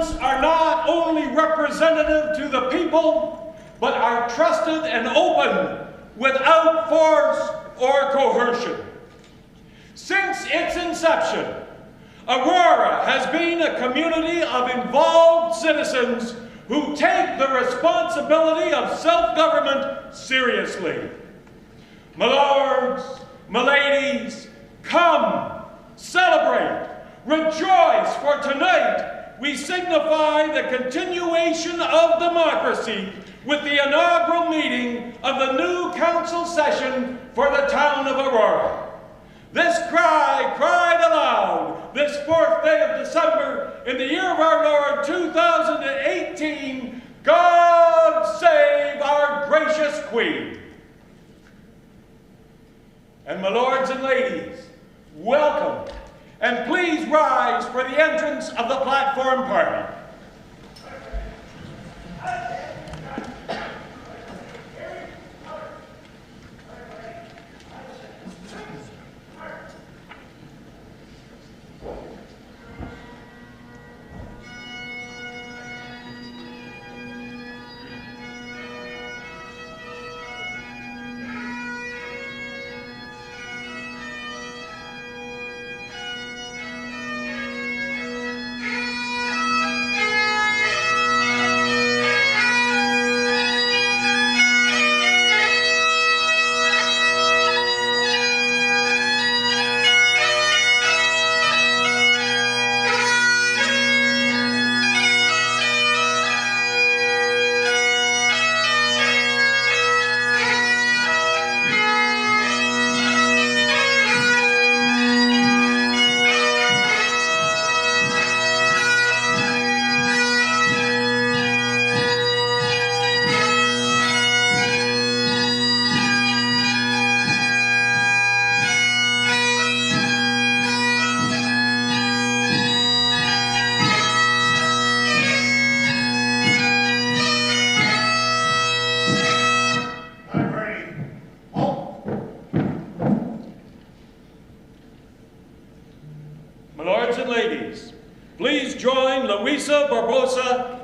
Governments are not only representative to the people, but are trusted and open without force or coercion. Since its inception, Aurora has been a community of involved citizens who take the responsibility of self-government seriously. My lords, my ladies, come, celebrate, rejoice, for tonight we signify the continuation of democracy with the inaugural meeting of the new council session for the town of Aurora. This cry, cried aloud, this 4th day of December, in the year of our Lord 2018, God save our gracious Queen. And my lords and ladies, welcome, and please rise for the entrance of the platform party.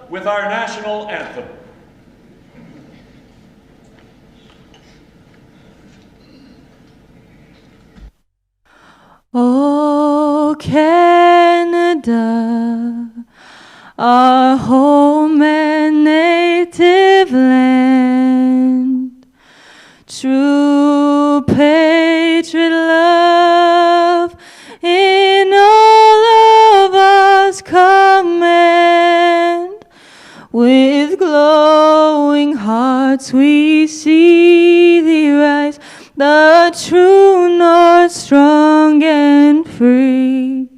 With our national anthem. Oh, Canada, our home and native land, true patriot love in all of us command. With glowing hearts we see thee rise, the true north, strong and free.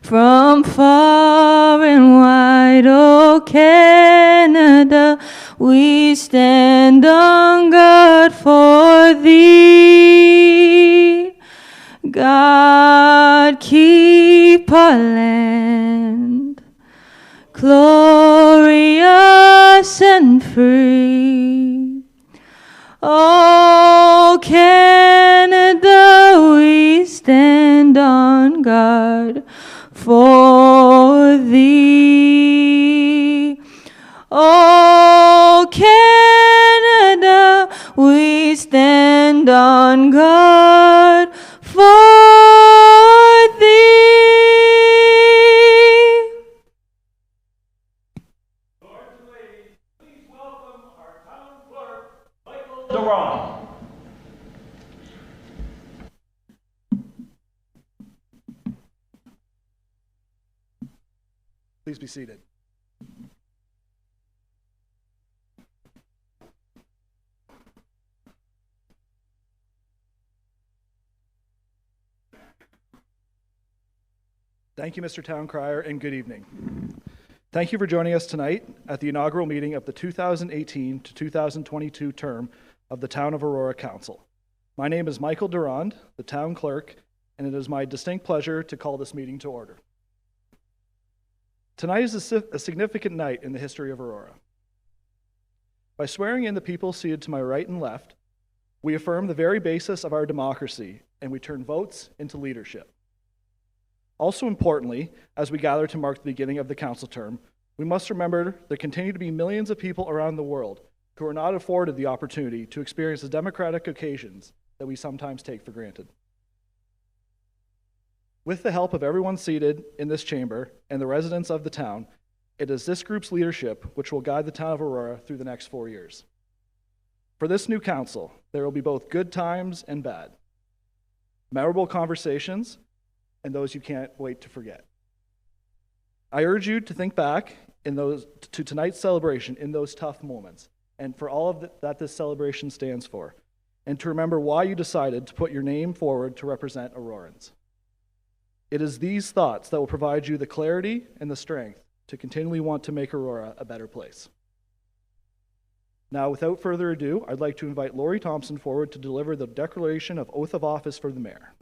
From far and wide, O Canada, we stand on guard for thee. God, keep our land glorious and free. Oh, Canada, we stand on guard for thee. Oh, Canada, we stand on guard for thee. Please be seated. Thank you, Mr. Town Crier, and good evening. Thank you for joining us tonight at the inaugural meeting of the 2018 to 2022 term of the Town of Aurora Council. My name is Michael Durand, the Town Clerk, and it is my distinct pleasure to call this meeting to order. Tonight is a significant night in the history of Aurora. By swearing in the people seated to my right and left, we affirm the very basis of our democracy, and we turn votes into leadership. Also importantly, as we gather to mark the beginning of the council term, we must remember there continue to be millions of people around the world who are not afforded the opportunity to experience the democratic occasions that we sometimes take for granted. With the help of everyone seated in this chamber and the residents of the town, it is this group's leadership which will guide the town of Aurora through the next 4 years. For this new council, there will be both good times and bad, memorable conversations, and those you can't wait to forget. I urge you to think back to tonight's celebration in those tough moments, and for all of that this celebration stands for, and to remember why you decided to put your name forward to represent Aurorans. It is these thoughts that will provide you the clarity and the strength to continually want to make Aurora a better place. Now, without further ado, I'd like to invite Lori Thompson forward to deliver the declaration of oath of office for the mayor.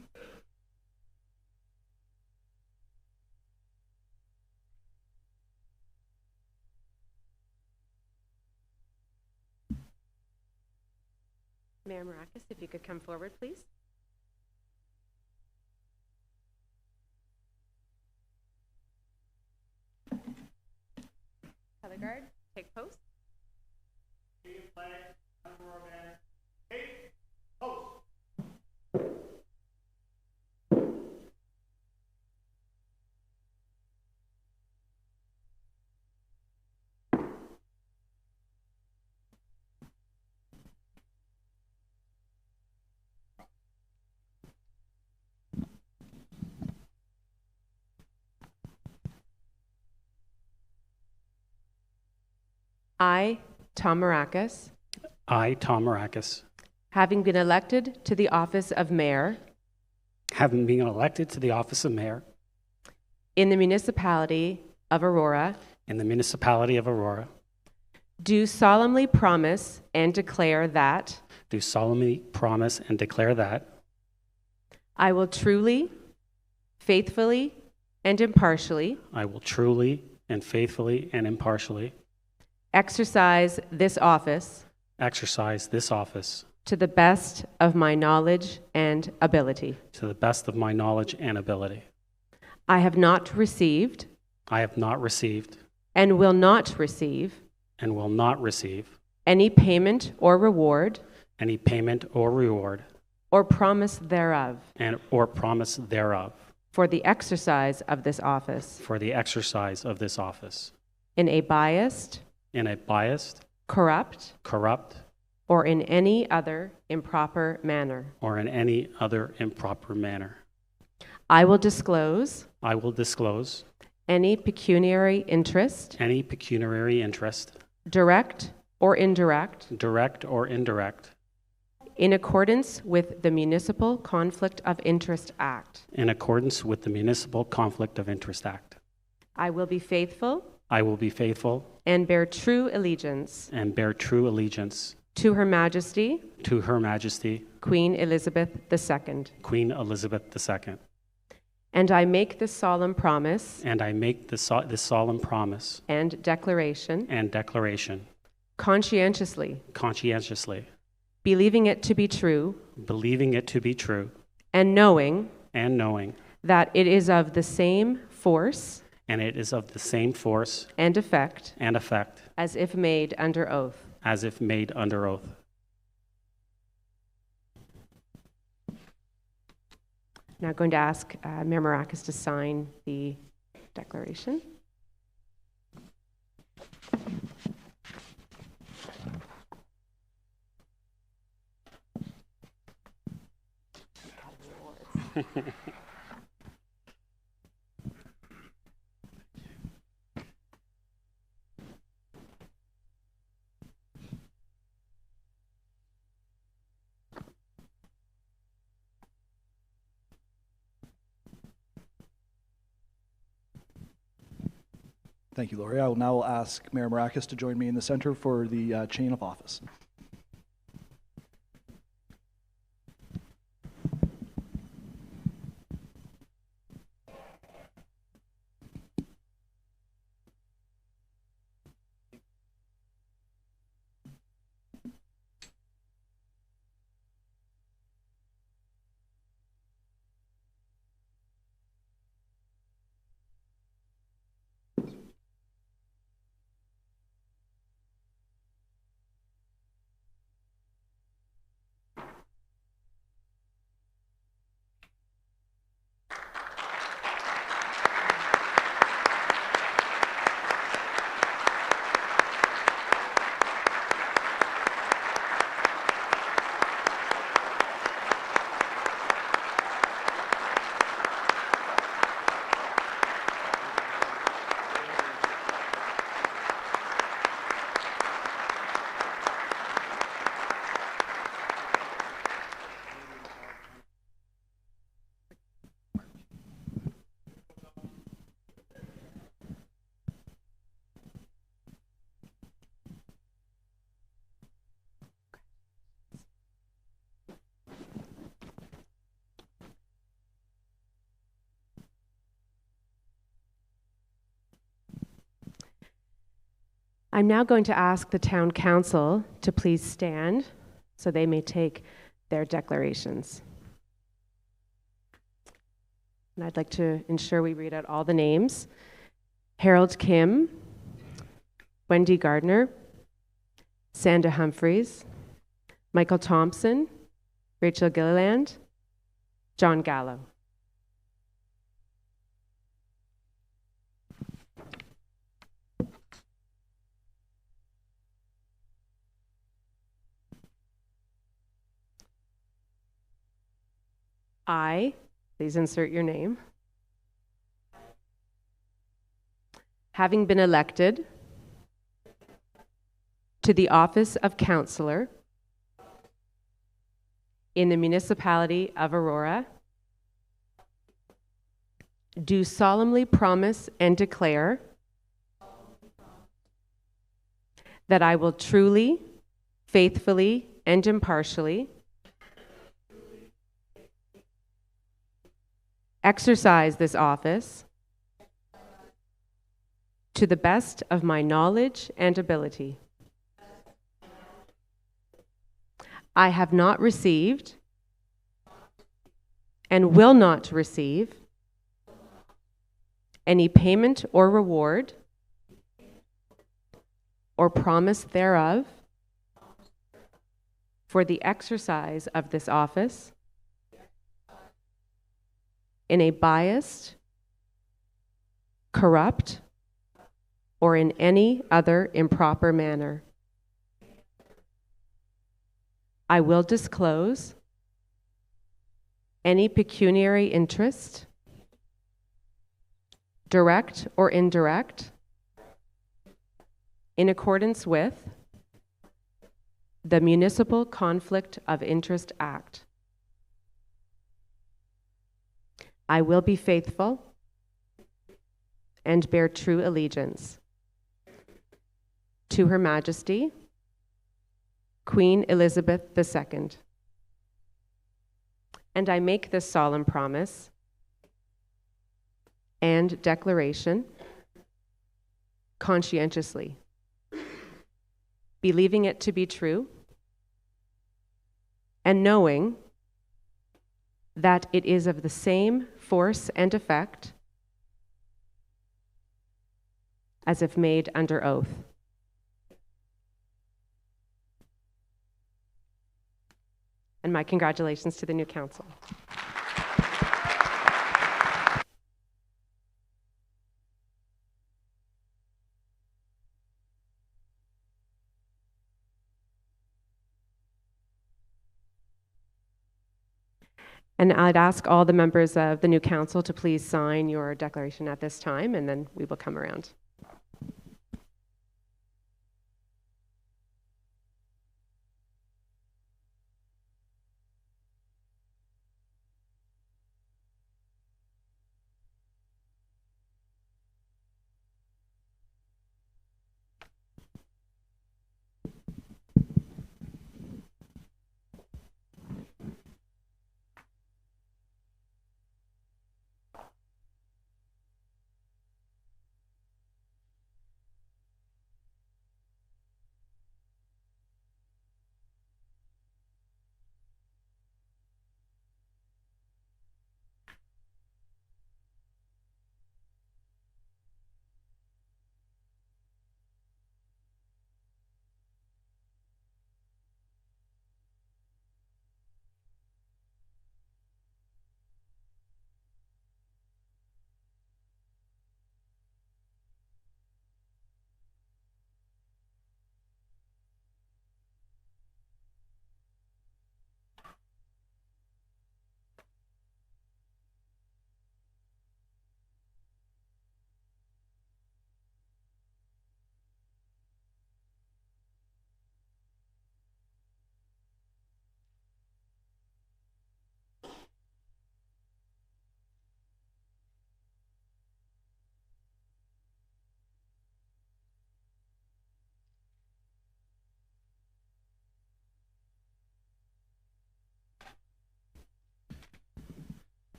Mayor Maracas, if you could come forward, please. Color guard, take post. Flag, Aurora banner, take post. I, Tom Maracas, I, Tom Maracas, having been elected to the office of mayor having been elected to the office of mayor in the municipality of Aurora, in the municipality of Aurora, do solemnly promise and declare that do solemnly promise and declare that I will truly, faithfully, and impartially I will truly and faithfully and impartially exercise this office exercise this office to the best of my knowledge and ability. to the best of my knowledge and ability. I have not received I have not received and will not receive and will not receive any payment or reward any payment or reward or promise thereof or promise thereof for the exercise of this office for the exercise of this office in a biased, in a biased, corrupt, corrupt, or in any other improper manner. or in any other improper manner. I will disclose I will disclose any pecuniary interest, any pecuniary interest, direct or indirect, direct or indirect, in accordance with the Municipal Conflict of Interest Act. in accordance with the Municipal Conflict of Interest Act. I will be faithful I will be faithful and bear true allegiance and bear true allegiance to Her Majesty, to Her Majesty, Queen Elizabeth II. Queen Elizabeth II. And I make this solemn promise And I make this solemn promise and declaration and declaration conscientiously, conscientiously, believing it to be true believing it to be true and knowing and knowing, that it is of the same force and it is of the same force and effect and effect as if made under oath. as if made under oath. Now I'm going to ask Mayor Maracas to sign the declaration. Thank you, Lori. I will now ask Mayor Maracas to join me in the center for the chain of office. I'm now going to ask the town council to please stand so they may take their declarations. And I'd like to ensure we read out all the names. Harold Kim, Wendy Gardner, Sanda Humphreys, Michael Thompson, Rachel Gilliland, John Gallo. I, please insert your name, having been elected to the office of councillor in the municipality of Aurora, do solemnly promise and declare that I will truly, faithfully, and impartially exercise this office to the best of my knowledge and ability. I have not received and will not receive any payment or reward or promise thereof for the exercise of this office in a biased, corrupt, or in any other improper manner. I will disclose any pecuniary interest, direct or indirect, in accordance with the Municipal Conflict of Interest Act. I will be faithful and bear true allegiance to Her Majesty, Queen Elizabeth II. And I make this solemn promise and declaration conscientiously, believing it to be true and knowing that it is of the same force and effect as if made under oath. And my congratulations to the new council. And I'd ask all the members of the new council to please sign your declaration at this time, and then we will come around.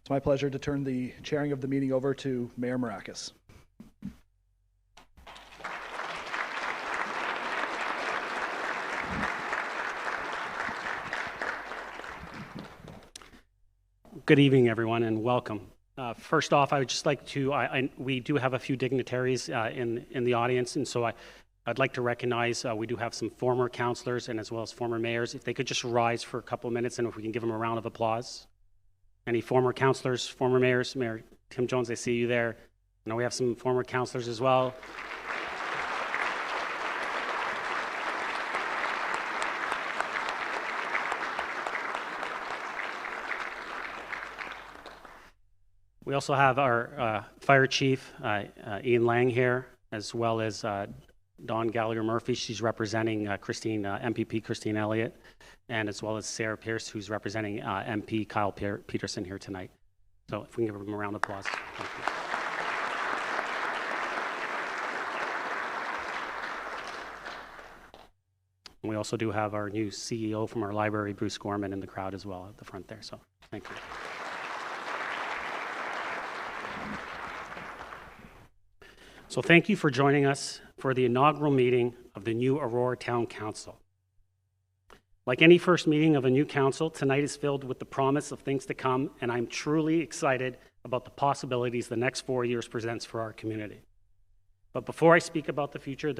It's my pleasure to turn the chairing of the meeting over to Mayor Maracas. Good evening, everyone, and welcome. First off, I would just like to, we do have a few dignitaries in the audience, and so I'd like to recognize we do have some former councillors and as well as former mayors. If they could just rise for a couple of minutes and if we can give them a round of applause. Any former councillors, former mayors? Mayor Tim Jones, I see you there. I know we have some former councillors as well. We also have our fire chief, Ian Lang here, as well as Dawn Gallagher Murphy. She's representing MPP Christine Elliott, and as well as Sarah Pierce, who's representing MP Kyle Peterson here tonight. So if we can give them a round of applause. Thank you. And we also do have our new CEO from our library, Bruce Gorman, in the crowd as well at the front there. So thank you. So thank you for joining us for the inaugural meeting of the new Aurora Town Council. Like any first meeting of a new council, tonight is filled with the promise of things to come, and I'm truly excited about the possibilities the next 4 years presents for our community. But before I speak about the future,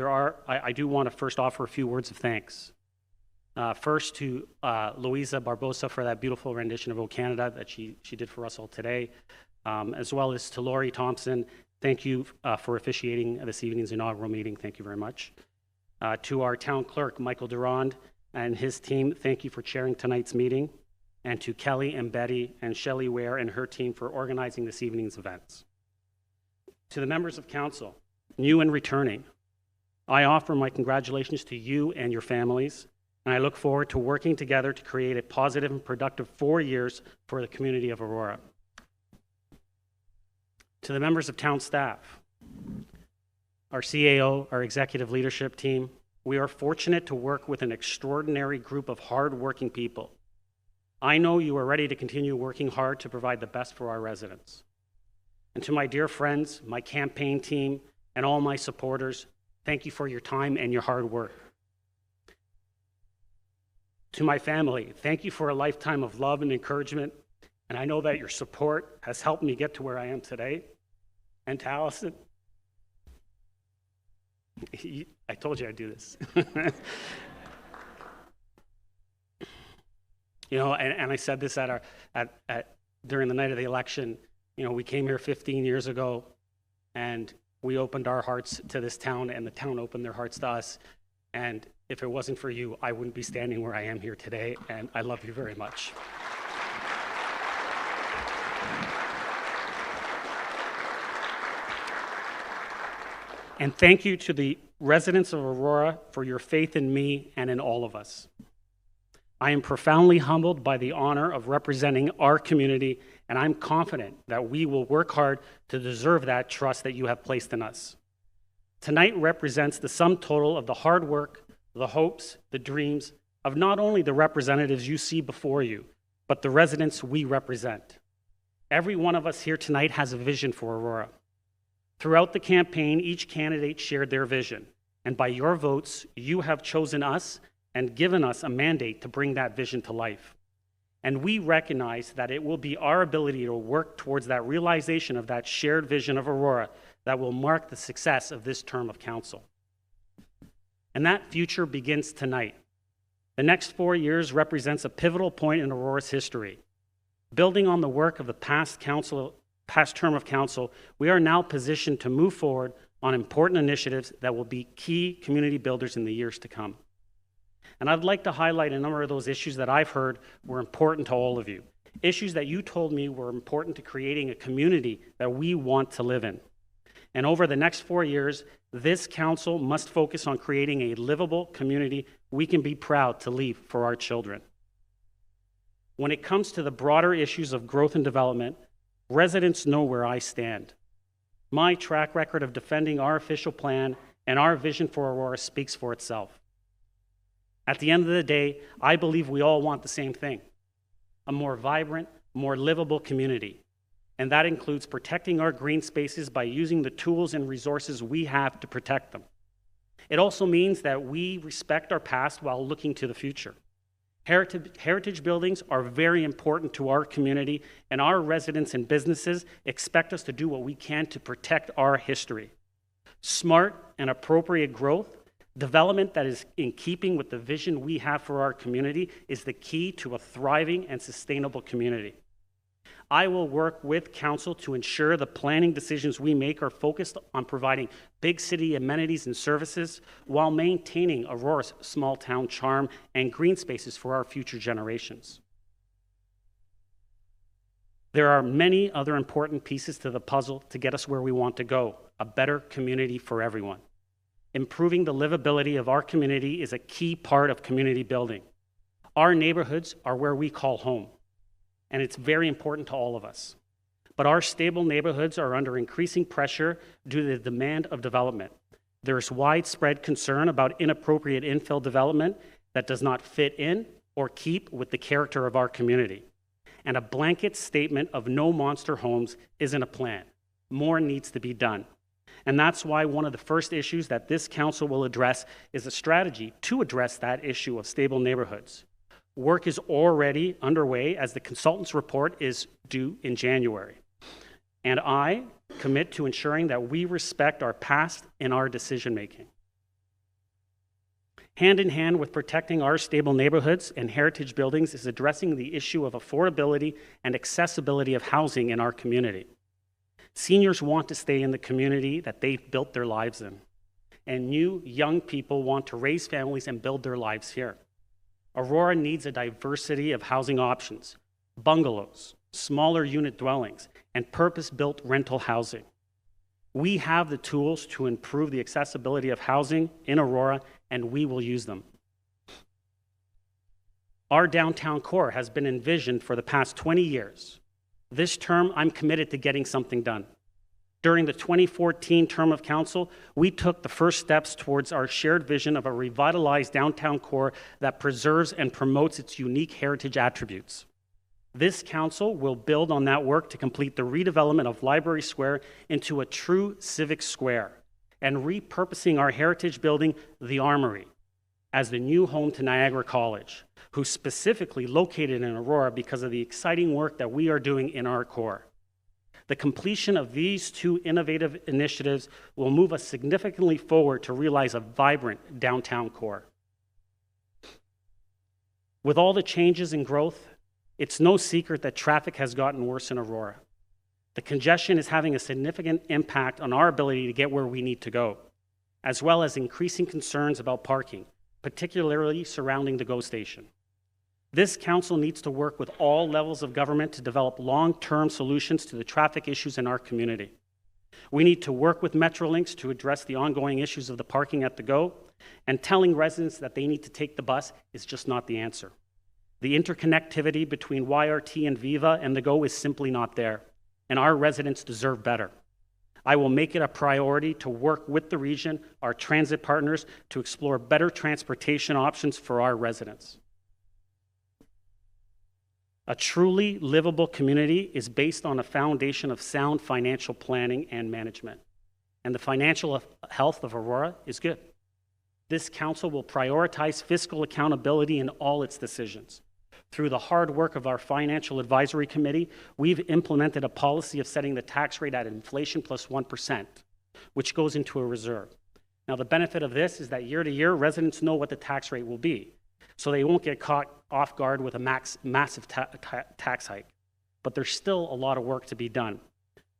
I do want to first offer a few words of thanks. First to Louisa Barbosa for that beautiful rendition of O Canada that she did for us all today, as well as to Lori Thompson. Thank you for officiating this evening's inaugural meeting. Thank you very much. To our town clerk, Michael Durand, and his team, thank you for chairing tonight's meeting. And to Kelly and Betty and Shelley Ware and her team for organizing this evening's events. To the members of council, new and returning, I offer my congratulations to you and your families, and I look forward to working together to create a positive and productive 4 years for the community of Aurora. To the members of town staff, our CAO, our executive leadership team, we are fortunate to work with an extraordinary group of hard-working people. I know you are ready to continue working hard to provide the best for our residents. And to my dear friends, my campaign team, and all my supporters, thank you for your time and your hard work. To my family, thank you for a lifetime of love and encouragement, and I know that your support has helped me get to where I am today. And to Allison, I told you I'd do this. You know, and I said this during the night of the election. You know, we came here 15 years ago, and we opened our hearts to this town, and the town opened their hearts to us. And if it wasn't for you, I wouldn't be standing where I am here today, and I love you very much. And thank you to the residents of Aurora for your faith in me and in all of us. I am profoundly humbled by the honor of representing our community, and I'm confident that we will work hard to deserve that trust that you have placed in us. Tonight represents the sum total of the hard work, the hopes, the dreams of not only the representatives you see before you, but the residents we represent. Every one of us here tonight has a vision for Aurora. Throughout the campaign, each candidate shared their vision, and by your votes, you have chosen us and given us a mandate to bring that vision to life. And we recognize that it will be our ability to work towards that realization of that shared vision of Aurora that will mark the success of this term of council. And that future begins tonight. The next 4 years represents a pivotal point in Aurora's history. Building on the work of the past term of council, we are now positioned to move forward on important initiatives that will be key community builders in the years to come. And I'd like to highlight a number of those issues that I've heard were important to all of you. Issues that you told me were important to creating a community that we want to live in. And over the next 4 years, this council must focus on creating a livable community we can be proud to leave for our children. When it comes to the broader issues of growth and development, residents know where I stand. My track record of defending our official plan and our vision for Aurora speaks for itself. At the end of the day, I believe we all want the same thing: a more vibrant, more livable community. And that includes protecting our green spaces by using the tools and resources we have to protect them. It also means that we respect our past while looking to the future. Heritage buildings are very important to our community, and our residents and businesses expect us to do what we can to protect our history. Smart and appropriate growth, development that is in keeping with the vision we have for our community, is the key to a thriving and sustainable community. I will work with Council to ensure the planning decisions we make are focused on providing big city amenities and services while maintaining Aurora's small town charm and green spaces for our future generations. There are many other important pieces to the puzzle to get us where we want to go, a better community for everyone. Improving the livability of our community is a key part of community building. Our neighborhoods are where we call home, and it's very important to all of us. But our stable neighborhoods are under increasing pressure due to the demand of development. There's widespread concern about inappropriate infill development that does not fit in or keep with the character of our community. And a blanket statement of no monster homes isn't a plan. More needs to be done. And that's why one of the first issues that this council will address is a strategy to address that issue of stable neighborhoods. Work is already underway as the consultant's report is due in January. And I commit to ensuring that we respect our past in our decision-making. Hand in hand with protecting our stable neighborhoods and heritage buildings is addressing the issue of affordability and accessibility of housing in our community. Seniors want to stay in the community that they've built their lives in. And new, young people want to raise families and build their lives here. Aurora needs a diversity of housing options, bungalows, smaller unit dwellings, and purpose-built rental housing. We have the tools to improve the accessibility of housing in Aurora, and we will use them. Our downtown core has been envisioned for the past 20 years. This term, I'm committed to getting something done. During the 2014 term of council, we took the first steps towards our shared vision of a revitalized downtown core that preserves and promotes its unique heritage attributes. This council will build on that work to complete the redevelopment of Library Square into a true civic square and repurposing our heritage building, the Armory, as the new home to Niagara College, who's specifically located in Aurora because of the exciting work that we are doing in our core. The completion of these two innovative initiatives will move us significantly forward to realize a vibrant downtown core. With all the changes in growth, it's no secret that traffic has gotten worse in Aurora. The congestion is having a significant impact on our ability to get where we need to go, as well as increasing concerns about parking, particularly surrounding the GO station. This council needs to work with all levels of government to develop long-term solutions to the traffic issues in our community. We need to work with Metrolinx to address the ongoing issues of the parking at the GO, and telling residents that they need to take the bus is just not the answer. The interconnectivity between YRT and Viva and the GO is simply not there, and our residents deserve better. I will make it a priority to work with the region, our transit partners, to explore better transportation options for our residents. A truly livable community is based on a foundation of sound financial planning and management, and the financial health of Aurora is good. This council will prioritize fiscal accountability in all its decisions. Through the hard work of our Financial Advisory Committee, we've implemented a policy of setting the tax rate at inflation plus 1%, which goes into a reserve. Now, the benefit of this is that year to year, residents know what the tax rate will be, so they won't get caught off guard with a massive tax hike. But there's still a lot of work to be done.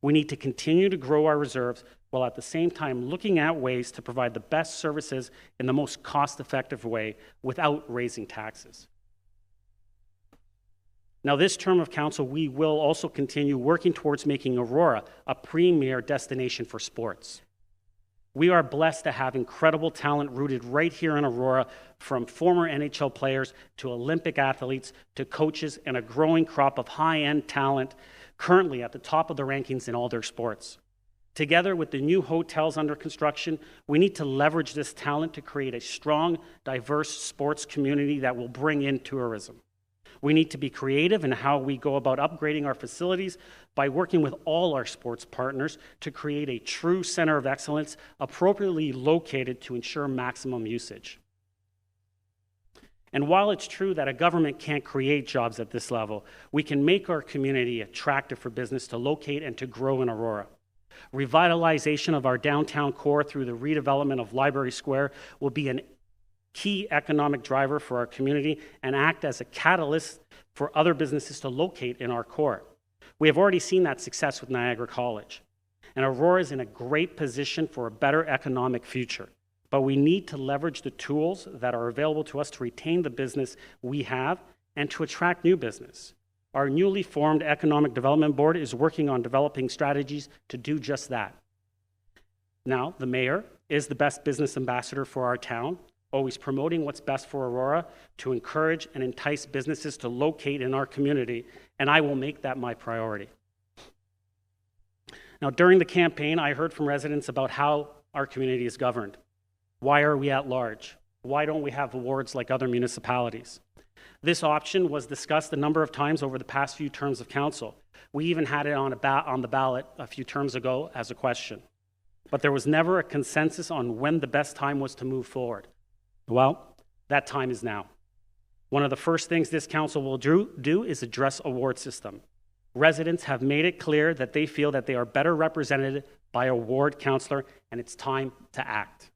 We need to continue to grow our reserves while at the same time looking at ways to provide the best services in the most cost-effective way without raising taxes. Now, this term of council, we will also continue working towards making Aurora a premier destination for sports. We are blessed to have incredible talent rooted right here in Aurora, from former NHL players to Olympic athletes to coaches, and a growing crop of high-end talent currently at the top of the rankings in all their sports. Together with the new hotels under construction, we need to leverage this talent to create a strong, diverse sports community that will bring in tourism. We need to be creative in how we go about upgrading our facilities by working with all our sports partners to create a true center of excellence appropriately located to ensure maximum usage. And while it's true that a government can't create jobs at this level, we can make our community attractive for business to locate and to grow in Aurora. Revitalization of our downtown core through the redevelopment of Library Square will be a key economic driver for our community and act as a catalyst for other businesses to locate in our core. We have already seen that success with Niagara College. And Aurora is in a great position for a better economic future. But we need to leverage the tools that are available to us to retain the business we have and to attract new business. Our newly formed Economic Development Board is working on developing strategies to do just that. Now, the mayor is the best business ambassador for our town, always promoting what's best for Aurora to encourage and entice businesses to locate in our community, and I will make that my priority. Now, during the campaign, I heard from residents about how our community is governed. Why are we at large? Why don't we have awards like other municipalities? This option was discussed a number of times over the past few terms of council. We even had it on the ballot a few terms ago as a question. But there was never a consensus on when the best time was to move forward. Well, that time is now. One of the first things this council will do is address award system. Residents have made it clear that they feel that they are better represented by a ward councillor, and it's time to act.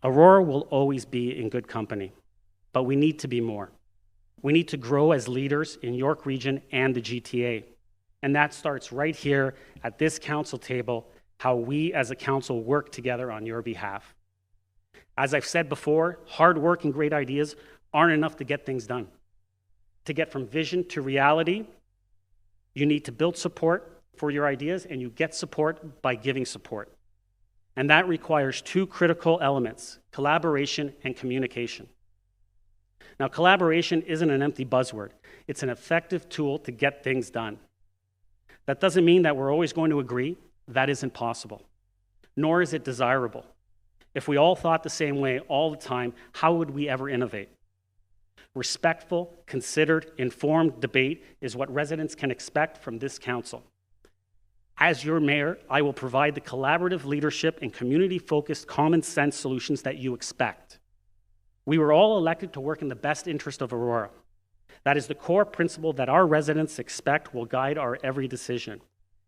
Aurora will always be in good company, but we need to be more. We need to grow as leaders in York Region and the GTA. And that starts right here at this council table, how we as a council work together on your behalf. As I've said before, hard work and great ideas aren't enough to get things done. To get from vision to reality, you need to build support for your ideas, and you get support by giving support. And that requires two critical elements: collaboration and communication. Now, collaboration isn't an empty buzzword. It's an effective tool to get things done. That doesn't mean that we're always going to agree. That isn't possible, nor is it desirable. If we all thought the same way all the time, how would we ever innovate? Respectful, considered, informed debate is what residents can expect from this council. As your mayor, I will provide the collaborative leadership and community-focused common sense solutions that you expect. We were all elected to work in the best interest of Aurora. That is the core principle that our residents expect will guide our every decision.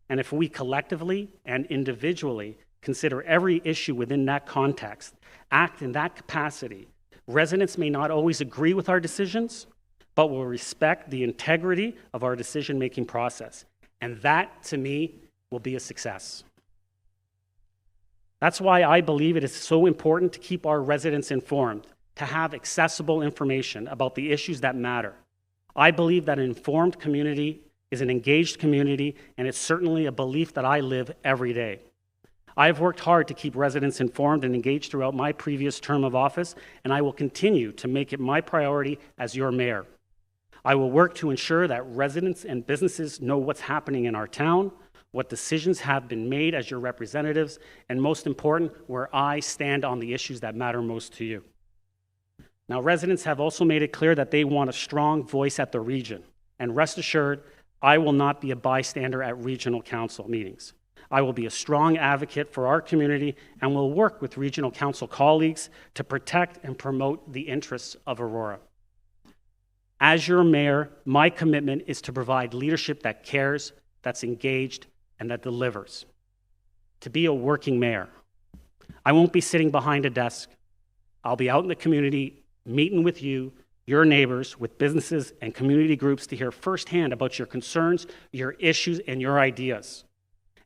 And if we collectively and individually consider every issue within that context, act in that capacity, residents may not always agree with our decisions, but will respect the integrity of our decision-making process. And that, to me, will be a success. That's why I believe it is so important to keep our residents informed, to have accessible information about the issues that matter. I believe that an informed community is an engaged community, and it's certainly a belief that I live every day. I have worked hard to keep residents informed and engaged throughout my previous term of office, and I will continue to make it my priority as your mayor. I will work to ensure that residents and businesses know what's happening in our town, what decisions have been made as your representatives, and most important, where I stand on the issues that matter most to you. Now, residents have also made it clear that they want a strong voice at the region, and rest assured, I will not be a bystander at regional council meetings. I will be a strong advocate for our community and will work with regional council colleagues to protect and promote the interests of Aurora. As your mayor, my commitment is to provide leadership that cares, that's engaged, and that delivers. To be a working mayor. I won't be sitting behind a desk. I'll be out in the community, meeting with you, your neighbors, with businesses and community groups to hear firsthand about your concerns, your issues, and your ideas.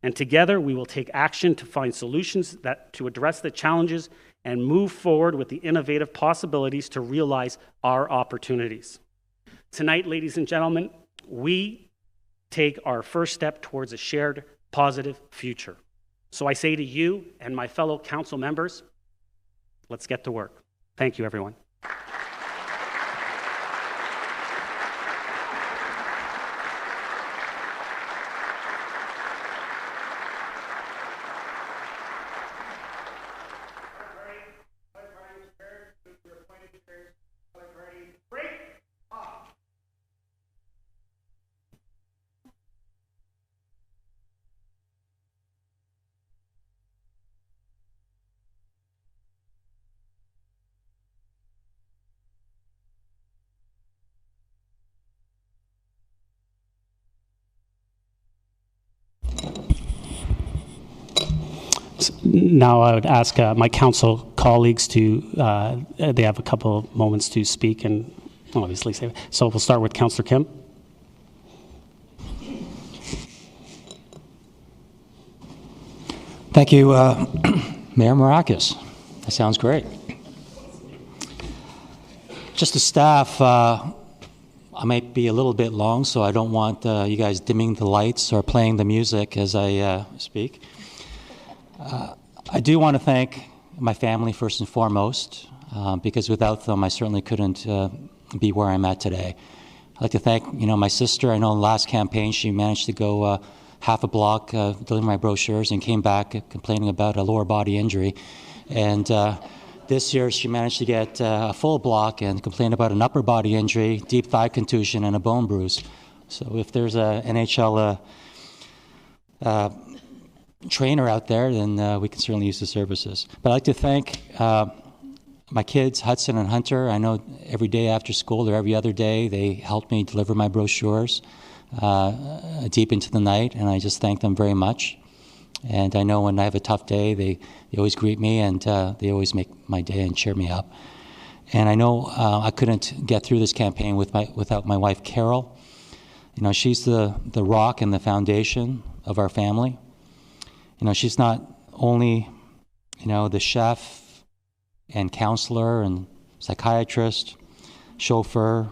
And together, we will take action to find solutions to address the challenges and move forward with the innovative possibilities to realize our opportunities. Tonight, ladies and gentlemen, we take our first step towards a shared positive future. So I say to you and my fellow council members, let's get to work. Thank you, everyone. Now I would ask my council colleagues to, they have a couple of moments to speak and obviously say. So we'll start with Councillor Kim. Thank you, Mayor Marakis. That sounds great. Just the staff, I might be a little bit long, so I don't want you guys dimming the lights or playing the music as I speak. I do want to thank my family first and foremost, because without them, I certainly couldn't be where I'm at today. I'd like to thank, my sister. I know in the last campaign, she managed to go half a block delivering my brochures and came back complaining about a lower body injury. And this year, she managed to get a full block and complain about an upper body injury, deep thigh contusion, and a bone bruise. So if there's a NHL trainer out there, then we can certainly use the services. But I'd like to thank my kids, Hudson and Hunter. I know every day after school or every other day, they help me deliver my brochures deep into the night, and I just thank them very much. And I know when I have a tough day, they always greet me, and they always make my day and cheer me up. And I know I couldn't get through this campaign without my wife, Carol. She's the rock and the foundation of our family. She's not only, the chef and counselor and psychiatrist, chauffeur,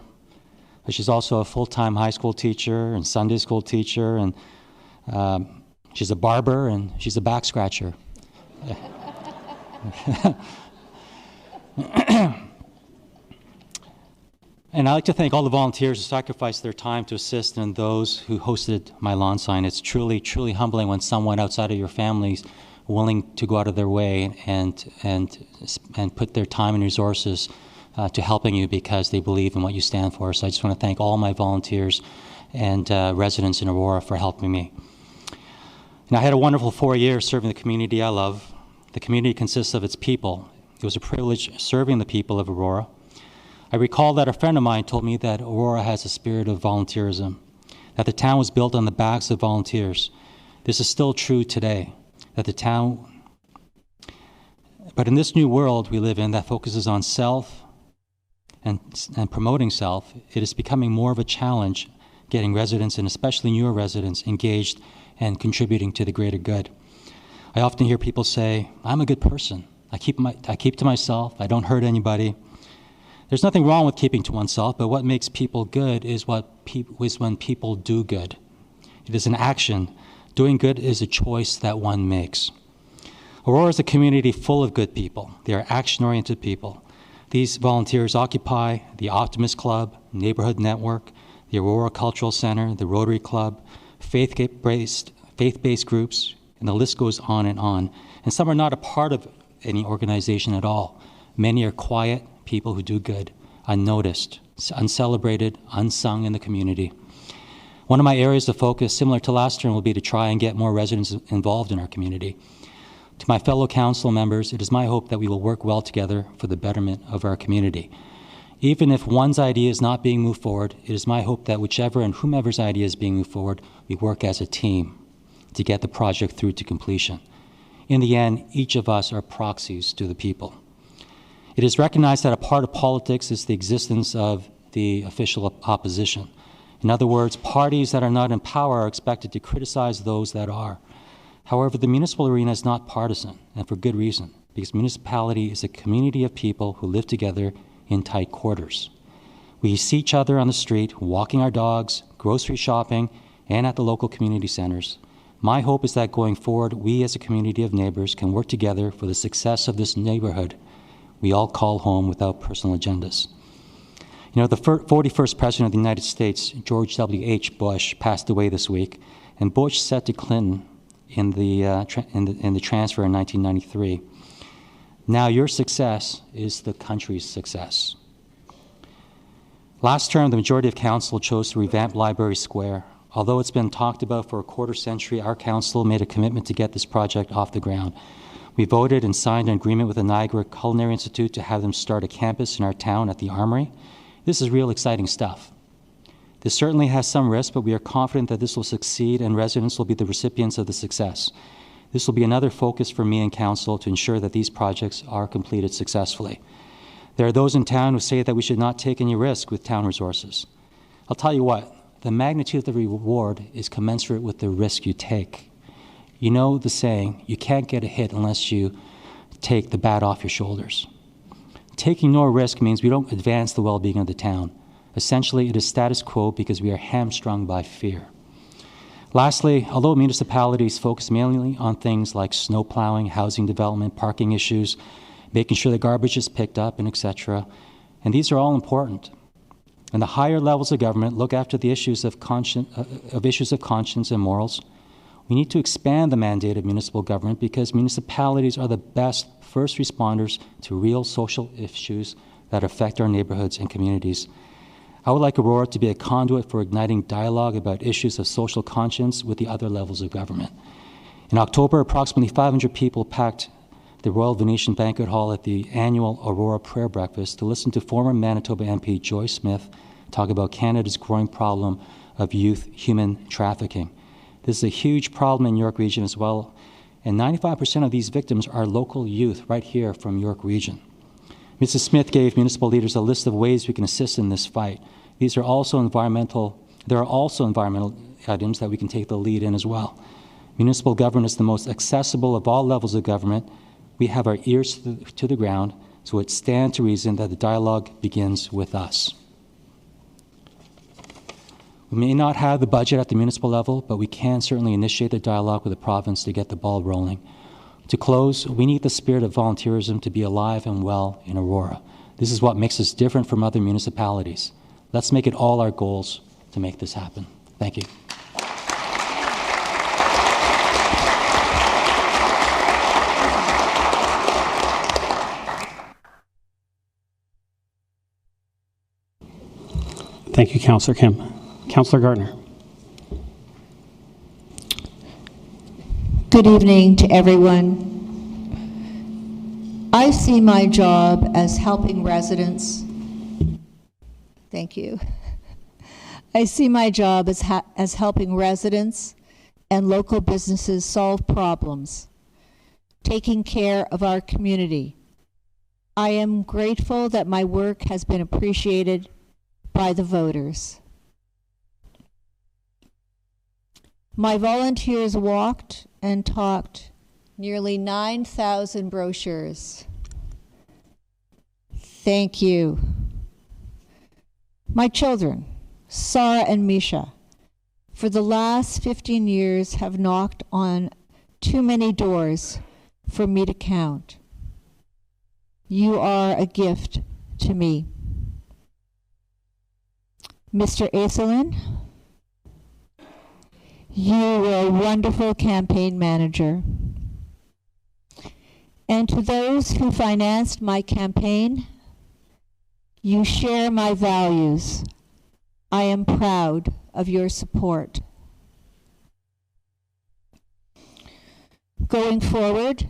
but she's also a full-time high school teacher and Sunday school teacher, and she's a barber, and she's a back scratcher. And I'd like to thank all the volunteers who sacrificed their time to assist and those who hosted my lawn sign. It's truly, truly humbling when someone outside of your family is willing to go out of their way and put their time and resources to helping you because they believe in what you stand for. So I just want to thank all my volunteers and residents in Aurora for helping me. And I had a wonderful 4 years serving the community I love. The community consists of its people. It was a privilege serving the people of Aurora. I recall that a friend of mine told me that Aurora has a spirit of volunteerism, that the town was built on the backs of volunteers. This is still true today, that the town, but in this new world we live in that focuses on self and promoting self, it is becoming more of a challenge getting residents, and especially newer residents, engaged and contributing to the greater good. I often hear people say, I'm a good person. I keep to myself. I don't hurt anybody. There's nothing wrong with keeping to oneself, but what makes people good is when people do good. It is an action. Doing good is a choice that one makes. Aurora is a community full of good people. They are action-oriented people. These volunteers occupy the Optimist Club, Neighborhood Network, the Aurora Cultural Center, the Rotary Club, faith-based groups, and the list goes on. And some are not a part of any organization at all. Many are quiet people who do good, unnoticed, uncelebrated, unsung in the community. One of my areas of focus, similar to last term, will be to try and get more residents involved in our community. To my fellow council members, it is my hope that we will work well together for the betterment of our community. Even if one's idea is not being moved forward, it is my hope that whichever and whomever's idea is being moved forward, we work as a team to get the project through to completion. In the end, each of us are proxies to the people. It is recognized that a part of politics is the existence of the official opposition. In other words, parties that are not in power are expected to criticize those that are. However, the municipal arena is not partisan, and for good reason, because municipality is a community of people who live together in tight quarters. We see each other on the street, walking our dogs, grocery shopping, and at the local community centers. My hope is that going forward, we as a community of neighbors can work together for the success of this neighborhood we all call home without personal agendas. The 41st President of the United States, George W.H. Bush, passed away this week, and Bush said to Clinton in the transfer in 1993, "Now your success is the country's success." Last term, the majority of council chose to revamp Library Square. Although it's been talked about for a quarter century, our council made a commitment to get this project off the ground. We voted and signed an agreement with the Niagara Culinary Institute to have them start a campus in our town at the Armory. This is real exciting stuff. This certainly has some risk, but we are confident that this will succeed and residents will be the recipients of the success. This will be another focus for me and Council to ensure that these projects are completed successfully. There are those in town who say that we should not take any risk with town resources. I'll tell you what, the magnitude of the reward is commensurate with the risk you take. You know the saying, you can't get a hit unless you take the bat off your shoulders. Taking no risk means we don't advance the well-being of the town. Essentially, it is status quo because we are hamstrung by fear. Lastly, although municipalities focus mainly on things like snow plowing, housing development, parking issues, making sure the garbage is picked up, and etc., and these are all important. And the higher levels of government look after the issues of conscience and morals. We need to expand the mandate of municipal government because municipalities are the best first responders to real social issues that affect our neighborhoods and communities. I would like Aurora to be a conduit for igniting dialogue about issues of social conscience with the other levels of government. In October, approximately 500 people packed the Royal Venetian Banquet Hall at the annual Aurora Prayer Breakfast to listen to former Manitoba MP Joyce Smith talk about Canada's growing problem of youth human trafficking. This is a huge problem in York Region as well, and 95% of these victims are local youth right here from York Region. Mrs. Smith gave municipal leaders a list of ways we can assist in this fight. There are also environmental items that we can take the lead in as well. Municipal government is the most accessible of all levels of government. We have our ears to the ground, so it stands to reason that the dialogue begins with us. We may not have the budget at the municipal level, but we can certainly initiate the dialogue with the province to get the ball rolling. To close, we need the spirit of volunteerism to be alive and well in Aurora. This is what makes us different from other municipalities. Let's make it all our goals to make this happen. Thank you. Thank you, Councillor Kim. Councillor Gardner. Good evening to everyone. I see my job as helping residents. Thank you. I see my job as helping residents and local businesses solve problems, taking care of our community. I am grateful that my work has been appreciated by the voters. My volunteers walked and talked nearly 9,000 brochures. Thank you. My children, Sarah and Misha, for the last 15 years have knocked on too many doors for me to count. You are a gift to me. Mr. Aiselin, you were a wonderful campaign manager. And to those who financed my campaign, you share my values. I am proud of your support. Going forward,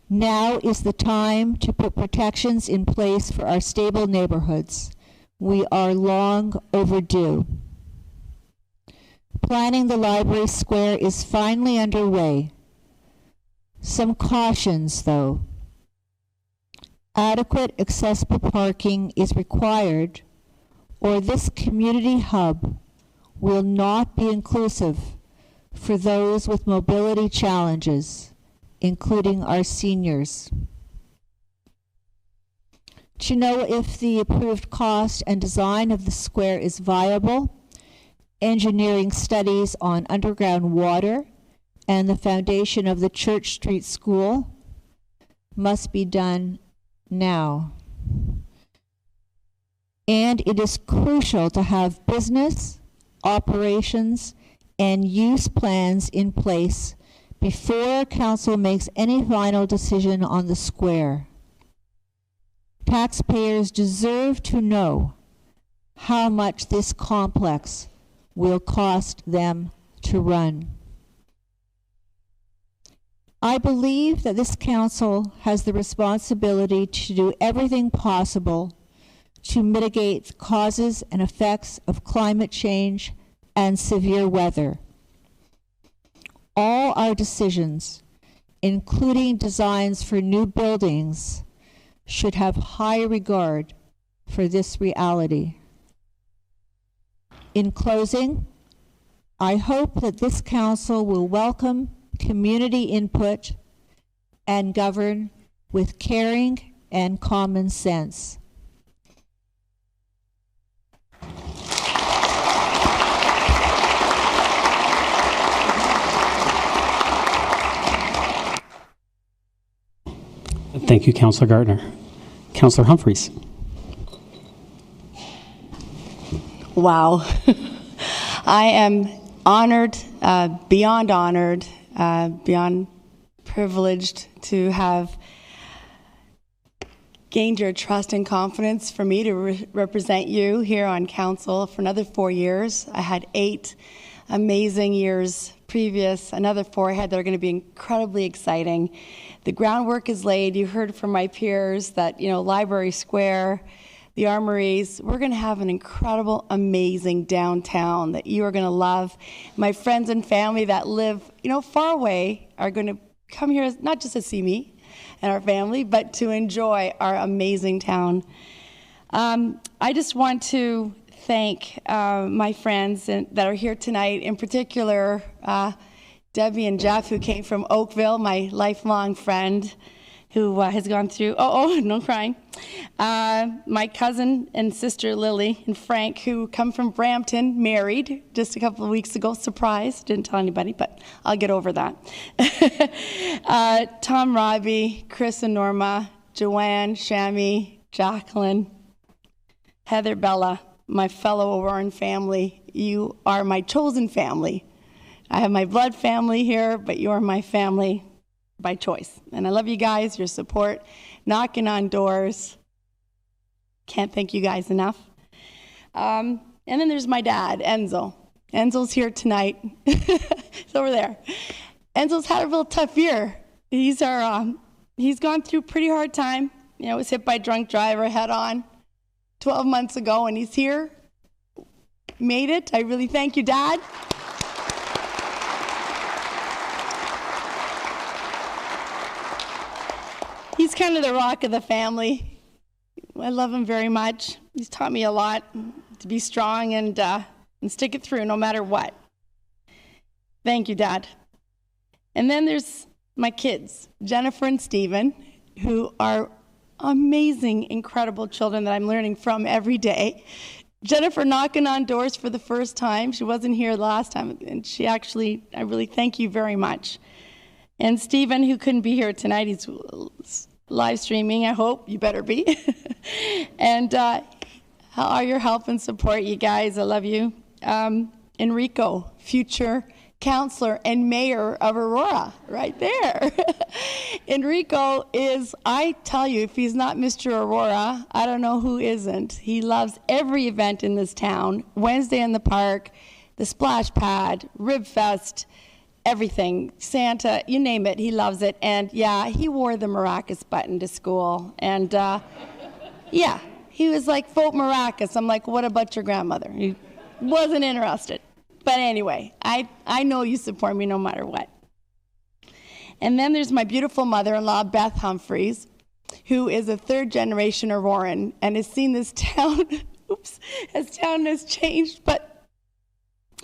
now is the time to put protections in place for our stable neighborhoods. We are long overdue. Planning the library square is finally underway. Some cautions, though. Adequate accessible parking is required, or this community hub will not be inclusive for those with mobility challenges, including our seniors. To know if the approved cost and design of the square is viable, engineering studies on underground water and the foundation of the Church Street School must be done now. And it is crucial to have business, operations, and use plans in place before council makes any final decision on the square. Taxpayers deserve to know how much this complex will cost them to run. I believe that this council has the responsibility to do everything possible to mitigate the causes and effects of climate change and severe weather. All our decisions including designs for new buildings, should have high regard for this reality. In closing, I hope that this council will welcome community input and govern with caring and common sense. Thank you, Councillor Gardner. Councillor Humphreys. Wow. I am honored, beyond privileged to have gained your trust and confidence for me to represent you here on council for another 4 years. I had 8 amazing years previous, another 4 ahead that are going to be incredibly exciting. The groundwork is laid. You heard from my peers that, Library Square, the armories, we're going to have an incredible, amazing downtown that you are going to love. My friends and family that live, far away are going to come here not just to see me and our family, but to enjoy our amazing town. I just want to thank my friends that are here tonight, in particular Debbie and Jeff, who came from Oakville, my lifelong friend who has gone through, no crying. My cousin and sister Lily and Frank, who come from Brampton, married just a couple of weeks ago. Surprise, didn't tell anybody, but I'll get over that. Tom, Robbie, Chris and Norma, Joanne, Shami, Jacqueline, Heather, Bella, my fellow Auroran family. You are my chosen family. I have my blood family here, but you're my family by choice. And I love you guys, your support, knocking on doors. Can't thank you guys enough. And then there's my dad, Enzo. Enzo's here tonight. He's over there. Enzo's had a real tough year. He's gone through a pretty hard time. Was hit by a drunk driver head on 12 months ago, and he's here. Made it. I really thank you, Dad. He's kind of the rock of the family. I love him very much. He's taught me a lot to be strong and stick it through no matter what. Thank you, Dad. And then there's my kids, Jennifer and Stephen, who are amazing, incredible children that I'm learning from every day. Jennifer knocking on doors for the first time. She wasn't here last time, and I really thank you very much. And Stephen, who couldn't be here tonight, he's live streaming, I hope. You better be. And all your help and support, you guys. I love you. Enrico, future councillor and mayor of Aurora, right there. Enrico is, I tell you, if he's not Mr. Aurora, I don't know who isn't. He loves every event in this town. Wednesday in the park, the splash pad, Rib Fest, everything, Santa, you name it, he loves it. And yeah, he wore the maracas button to school. And yeah, he was like, vote maracas. I'm like, what about your grandmother? He wasn't interested. But anyway, I know you support me no matter what. And then there's my beautiful mother-in-law, Beth Humphreys, who is a third-generation Auroran and has seen this town, this town has changed, but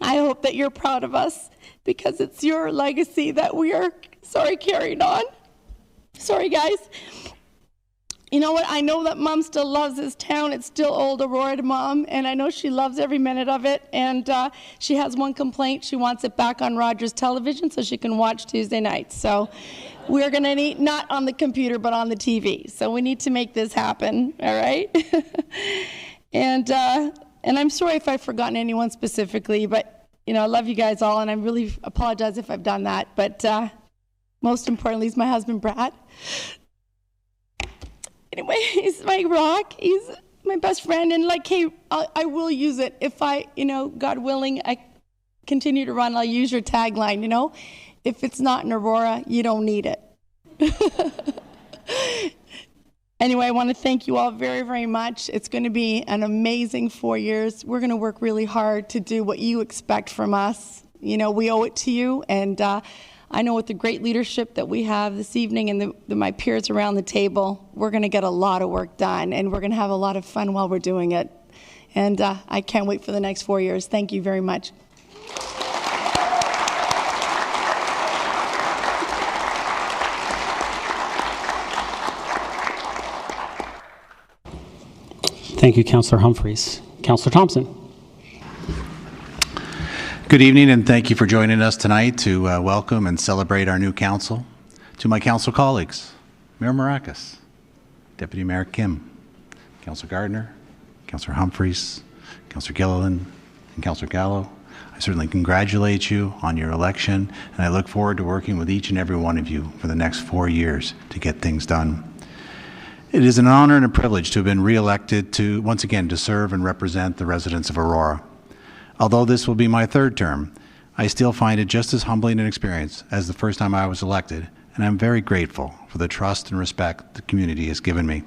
I hope that you're proud of us because it's your legacy that we are, carrying on. Sorry, guys. You know what? I know that Mom still loves this town. It's still old Aurora to Mom, and I know she loves every minute of it. And she has one complaint. She wants it back on Rogers Television so she can watch Tuesday nights. So we're going to need, not on the computer, but on the TV. So we need to make this happen, all right? And I'm sorry if I've forgotten anyone specifically, but, I love you guys all, and I really apologize if I've done that. But most importantly is my husband, Brad. Anyway, he's my rock. He's my best friend. And hey, I will use it. If I, God willing, I continue to run, I'll use your tagline, If it's not in Aurora, you don't need it. Anyway, I want to thank you all very, very much. It's going to be an amazing 4 years. We're going to work really hard to do what you expect from us. We owe it to you. And I know with the great leadership that we have this evening and my peers around the table, we're going to get a lot of work done, and we're going to have a lot of fun while we're doing it. And I can't wait for the next 4 years. Thank you very much. Thank you, Councillor Humphreys. Councillor Thompson. Good evening, and thank you for joining us tonight to welcome and celebrate our new council. To my council colleagues, Mayor Maracas, Deputy Mayor Kim, Councillor Gardner, Councillor Humphreys, Councillor Gilliland, and Councillor Gallo, I certainly congratulate you on your election, and I look forward to working with each and every one of you for the next 4 years to get things done. It is an honor and a privilege to have been re-elected to, once again, to serve and represent the residents of Aurora. Although this will be my third term, I still find it just as humbling an experience as the first time I was elected, and I'm very grateful for the trust and respect the community has given me.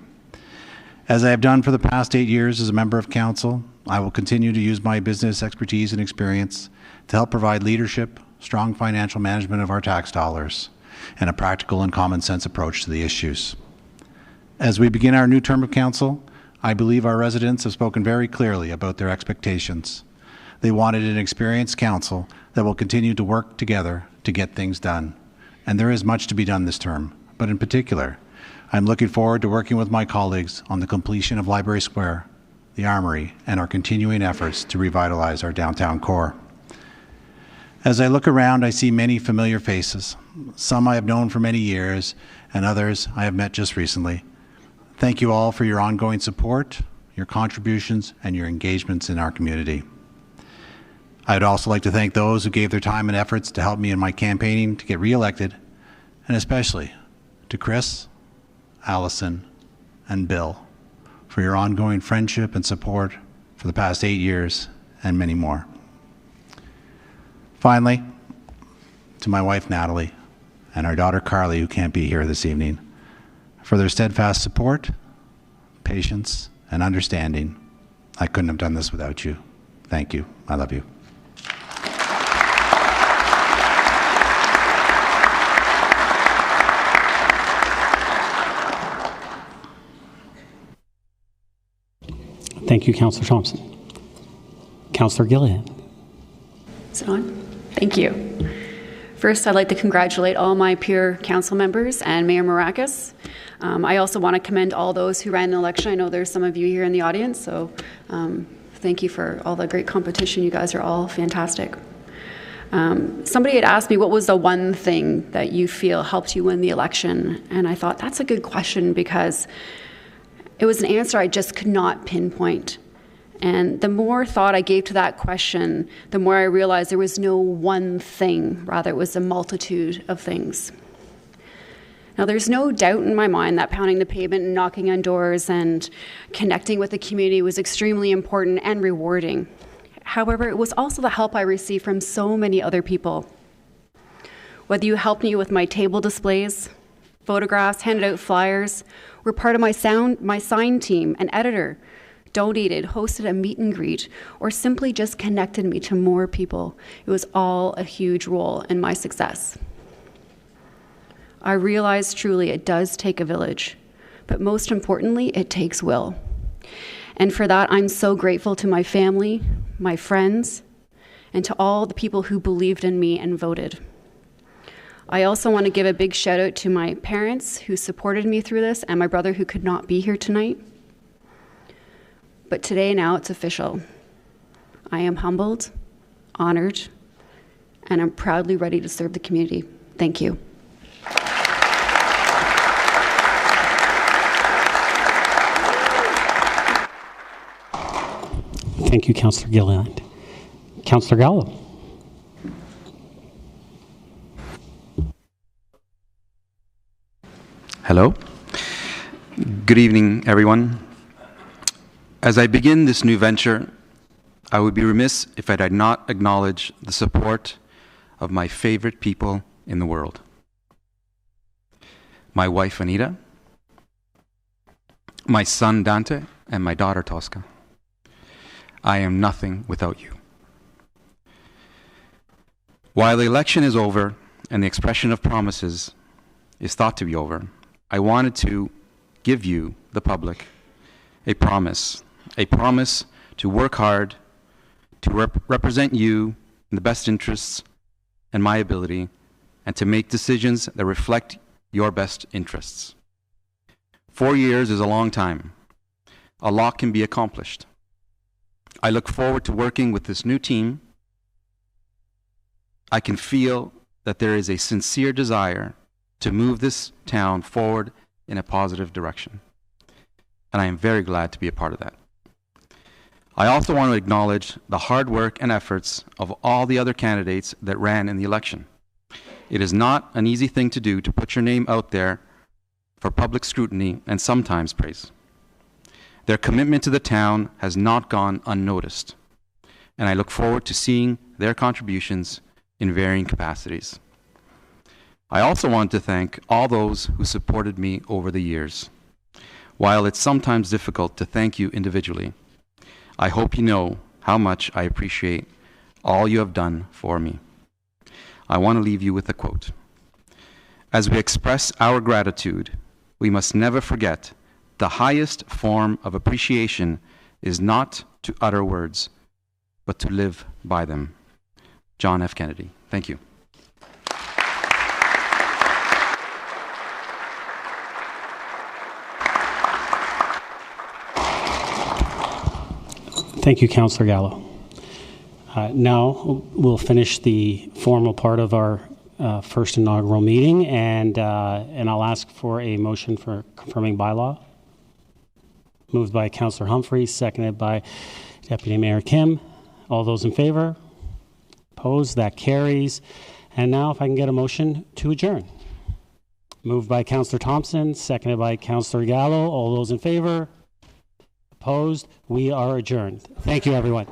As I have done for the past 8 years as a member of council, I will continue to use my business expertise and experience to help provide leadership, strong financial management of our tax dollars, and a practical and common sense approach to the issues. As we begin our new term of council, I believe our residents have spoken very clearly about their expectations. They wanted an experienced council that will continue to work together to get things done. And there is much to be done this term, but in particular, I'm looking forward to working with my colleagues on the completion of Library Square, the Armory, and our continuing efforts to revitalize our downtown core. As I look around, I see many familiar faces. Some I have known for many years, and others I have met just recently. Thank you all for your ongoing support, your contributions, and your engagements in our community. I would also like to thank those who gave their time and efforts to help me in my campaigning to get re-elected, and especially to Chris, Allison, and Bill for your ongoing friendship and support for the past 8 years and many more. Finally, to my wife Natalie and our daughter Carly, who can't be here this evening, for their steadfast support, patience, and understanding. I couldn't have done this without you. Thank you. I love you. Thank you, Councillor Thompson. Councillor Gilliland. Is it on? Thank you. First, I'd like to congratulate all my peer council members and Mayor Maracas. I also want to commend all those who ran the election. I know there's some of you here in the audience, so thank you for all the great competition. You guys are all fantastic. Somebody had asked me what was the one thing that you feel helped you win the election, and I thought that's a good question because it was an answer I just could not pinpoint. And the more thought I gave to that question, the more I realized there was no one thing, rather it was a multitude of things. Now, there's no doubt in my mind that pounding the pavement and knocking on doors and connecting with the community was extremely important and rewarding. However, it was also the help I received from so many other people. Whether you helped me with my table displays, photographs, handed out flyers, were part of my sign team, an editor, donated, hosted a meet and greet, or simply just connected me to more people. It was all a huge role in my success. I realized truly it does take a village, but most importantly, it takes will. And for that, I'm so grateful to my family, my friends, and to all the people who believed in me and voted. I also want to give a big shout out to my parents who supported me through this and my brother who could not be here tonight. But today, now it's official. I am humbled, honored, and I'm proudly ready to serve the community. Thank you. Thank you, Councillor Gilliland. Councillor Gallo. Hello. Good evening, everyone. As I begin this new venture, I would be remiss if I did not acknowledge the support of my favorite people in the world. My wife, Anita, my son, Dante, and my daughter, Tosca. I am nothing without you. While the election is over, and the expression of promises is thought to be over, I wanted to give you, the public, a promise to work hard, to represent you in the best interests and my ability, and to make decisions that reflect your best interests. 4 years is a long time. A lot can be accomplished. I look forward to working with this new team. I can feel that there is a sincere desire to move this town forward in a positive direction. And I am very glad to be a part of that. I also want to acknowledge the hard work and efforts of all the other candidates that ran in the election. It is not an easy thing to do to put your name out there for public scrutiny and sometimes praise. Their commitment to the town has not gone unnoticed, and I look forward to seeing their contributions in varying capacities. I also want to thank all those who supported me over the years. While it's sometimes difficult to thank you individually, I hope you know how much I appreciate all you have done for me. I want to leave you with a quote. As we express our gratitude, we must never forget the highest form of appreciation is not to utter words, but to live by them. John F. Kennedy. Thank you. Thank you, Councillor Gallo. Now we'll finish the formal part of our first inaugural meeting, and I'll ask for a motion for confirming bylaw. Moved by Councillor Humphreys, seconded by Deputy Mayor Kim. All those in favor? Opposed? That carries. And now if I can get a motion to adjourn. Moved by Councillor Thompson, seconded by Councillor Gallo. All those in favor? Opposed? We are adjourned. Thank you, everyone.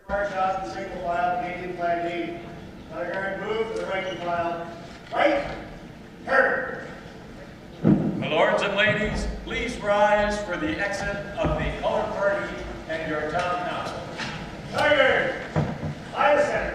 Fire shot and single file, Canadian flag lead. Other guard move to the right and file. Right, turn. My lords and ladies, please rise for the exit of the colored party and your town council. Tiger, by the center.